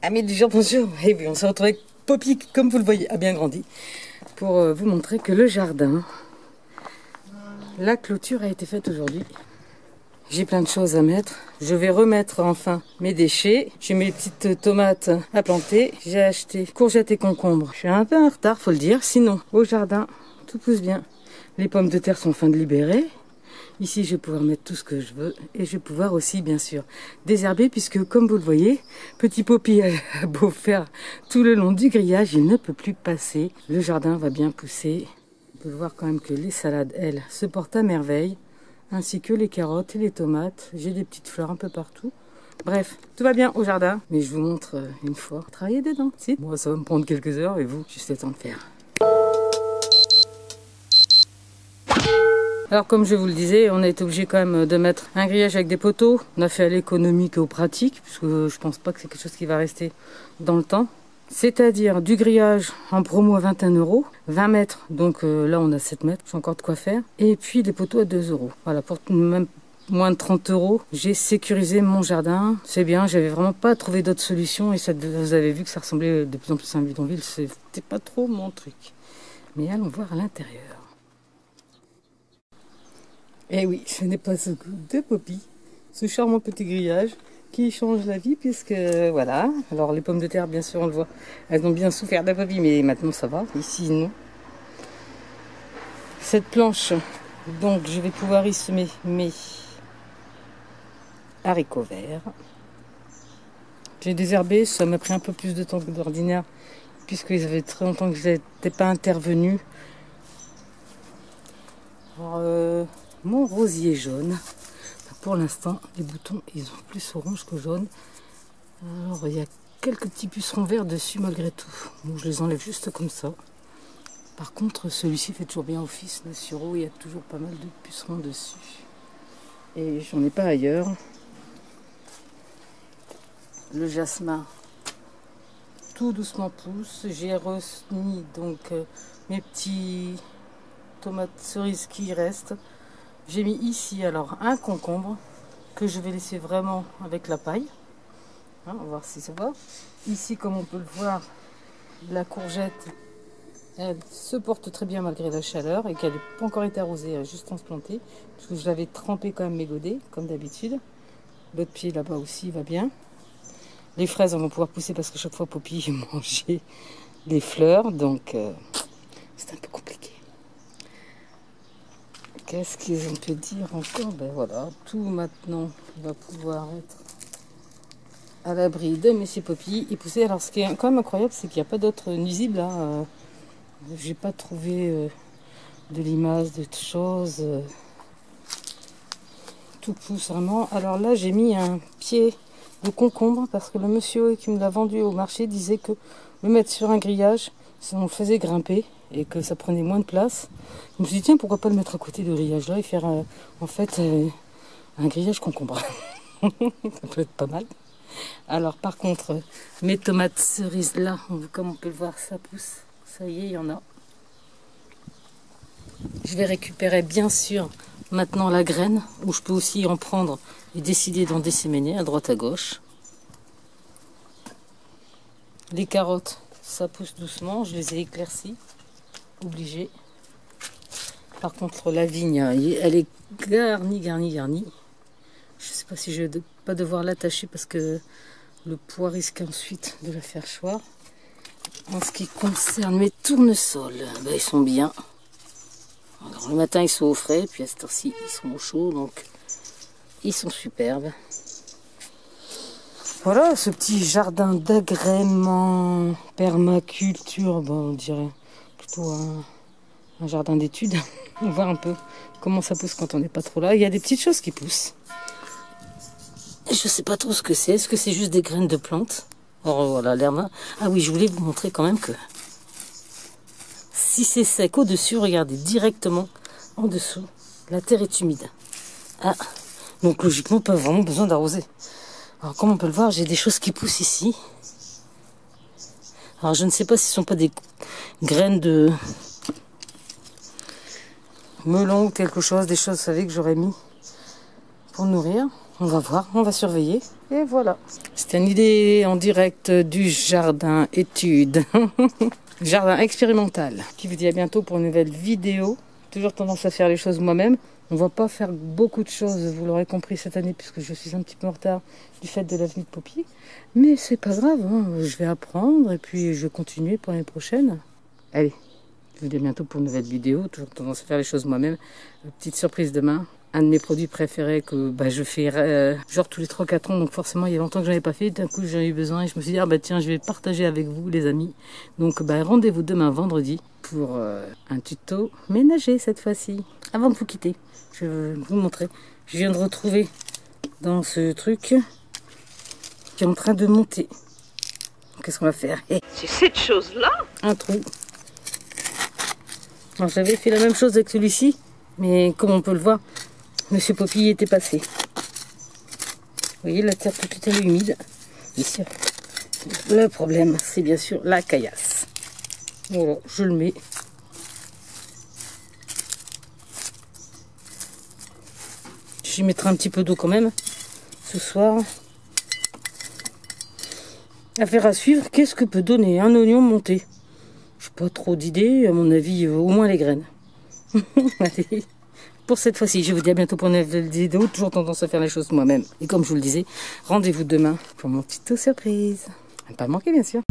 Amis du jour, bonjour. Et oui, on se retrouve avec Poppy, comme vous le voyez, a bien grandi, pour vous montrer que le jardin, la clôture a été faite aujourd'hui. J'ai plein de choses à mettre. Je vais remettre enfin mes déchets. J'ai mes petites tomates à planter. J'ai acheté courgettes et concombres. Je suis un peu en retard, faut le dire. Sinon, au jardin, tout pousse bien. Les pommes de terre sont en fin de libérer. Ici, je vais pouvoir mettre tout ce que je veux. Et je vais pouvoir aussi, bien sûr, désherber. Puisque, comme vous le voyez, petit Poppy a beau faire tout le long du grillage, il ne peut plus passer. Le jardin va bien pousser. On peut voir quand même que les salades, elles, se portent à merveille. Ainsi que les carottes et les tomates. J'ai des petites fleurs un peu partout. Bref, tout va bien au jardin. Mais je vous montre une fois travailler dedans. Si, moi, ça va me prendre quelques heures et vous, juste le temps de faire. Alors comme je vous le disais, on a été obligé quand même de mettre un grillage avec des poteaux. On a fait à l'économique et au pratique, puisque je pense pas que c'est quelque chose qui va rester dans le temps. C'est-à-dire du grillage en promo à 21 €, 20 mètres, donc là on a 7 mètres, j'ai encore de quoi faire. Et puis les poteaux à 2 €. Voilà, pour même moins de 30 €, j'ai sécurisé mon jardin. C'est bien, j'avais vraiment pas trouvé d'autres solutions et ça, vous avez vu que ça ressemblait de plus en plus à un bidonville, c'était pas trop mon truc. Mais allons voir à l'intérieur. Et oui, ce n'est pas ce goût de Poppy, ce charmant petit grillage qui change la vie puisque voilà. Alors les pommes de terre, bien sûr, on le voit, elles ont bien souffert de la Poppy, mais maintenant ça va. Ici, non. Cette planche, donc je vais pouvoir y semer mes haricots verts. J'ai désherbé, ça m'a pris un peu plus de temps que d'ordinaire puisqu'il y avait très longtemps que je n'étais pas intervenue. Alors, mon rosier jaune, pour l'instant, les boutons, ils ont plus orange que jaune. Alors, il y a quelques petits pucerons verts dessus malgré tout. Donc, je les enlève juste comme ça. Par contre, celui-ci fait toujours bien office. Le sureau, il y a toujours pas mal de pucerons dessus. Et j'en ai pas ailleurs. Le jasmin, tout doucement pousse. J'ai remis donc mes petits tomates cerises qui restent. J'ai mis ici alors un concombre que je vais laisser vraiment avec la paille. Hein, on va voir si ça va. Ici, comme on peut le voir, la courgette, elle se porte très bien malgré la chaleur et qu'elle n'a pas encore été arrosée, elle a juste transplanté. Parce que je l'avais trempé quand même mes godets, comme d'habitude. L'autre pied là-bas aussi va bien. Les fraises vont pouvoir pousser parce que chaque fois Poppy mangeait des fleurs. Donc c'est un peu compliqué. Qu'est-ce qu'on peut dire encore? Ben voilà, tout maintenant va pouvoir être à l'abri de Monsieur Poppy et pousser. Alors ce qui est quand même incroyable, c'est qu'il n'y a pas d'autres nuisibles. Hein. J'ai pas trouvé de limaces, de choses. Tout pousse vraiment. Alors là, j'ai mis un pied de concombre parce que le monsieur qui me l'a vendu au marché disait que le mettre sur un grillage, ça nous faisait grimper et que ça prenait moins de place. Je me suis dit, tiens, pourquoi pas le mettre à côté du grillage là et faire en fait un grillage concombre. Ça peut être pas mal. Alors par contre, mes tomates cerises là, comme on peut le voir, ça pousse. Ça y est, il y en a. Je vais récupérer bien sûr maintenant la graine, où je peux aussi en prendre et décider d'en disséminer à droite à gauche. Les carottes, ça pousse doucement, je les ai éclaircies. Obligé. Par contre, la vigne, elle est garnie. Je sais pas si je vais pas devoir l'attacher parce que le poids risque ensuite de la faire choir. En ce qui concerne mes tournesols, ben, ils sont bien. Alors, le matin, ils sont au frais, puis à cette heure-ci, ils sont au chaud, donc ils sont superbes. Voilà, ce petit jardin d'agrément permaculture, bon, on dirait plutôt un jardin d'études. On voit un peu comment ça pousse quand on n'est pas trop là. Il y a des petites choses qui poussent. Je sais pas trop ce que c'est. Est-ce que c'est juste des graines de plantes? Alors voilà, l'herbe. Ah oui, je voulais vous montrer quand même que si c'est sec au-dessus, regardez directement en dessous, la terre est humide. Ah, donc logiquement, pas vraiment besoin d'arroser. Alors comme on peut le voir, j'ai des choses qui poussent ici. Alors je ne sais pas si ce ne sont pas des graines de melon ou quelque chose, des choses, vous savez, que j'aurais mis pour nourrir. On va voir, on va surveiller. Et voilà. C'était une idée en direct du jardin étude. Jardin expérimental. Qui vous dit à bientôt pour une nouvelle vidéo. Toujours tendance à faire les choses moi-même. On va pas faire beaucoup de choses, vous l'aurez compris cette année, puisque je suis un petit peu en retard du fait de l'avenue de Poppy. Mais c'est pas grave, hein. Je vais apprendre et puis je vais continuer pour l'année prochaine. Allez, je vous dis à bientôt pour une nouvelle vidéo. Toujours tendance à faire les choses moi-même. Petite surprise demain. Un de mes produits préférés que je fais genre tous les 3-4 ans, donc forcément il y a longtemps que je n'en ai pas fait, d'un coup j'en ai eu besoin et je me suis dit tiens, je vais partager avec vous les amis. Donc rendez-vous demain vendredi pour un tuto ménager cette fois-ci. Avant de vous quitter, je vais vous montrer, je viens de retrouver dans ce truc qui est en train de monter. Qu'est-ce qu'on va faire? C'est cette chose-là? Un trou. Alors j'avais fait la même chose avec celui-ci, mais comme on peut le voir, Monsieur Poppy était passé. Vous voyez, la terre toute est humide. Ici, le problème, c'est bien sûr la caillasse. Voilà, je le mets. Je mettrai un petit peu d'eau quand même ce soir. Affaire à suivre. Qu'est-ce que peut donner un oignon monté? Je n'ai pas trop d'idées. À mon avis, au moins les graines. Allez. Pour cette fois-ci, je vous dis à bientôt pour une nouvelle vidéo. Toujours tendance à faire les choses moi-même. Et comme je vous le disais, rendez-vous demain pour mon petit surprise. À ne pas manquer, bien sûr.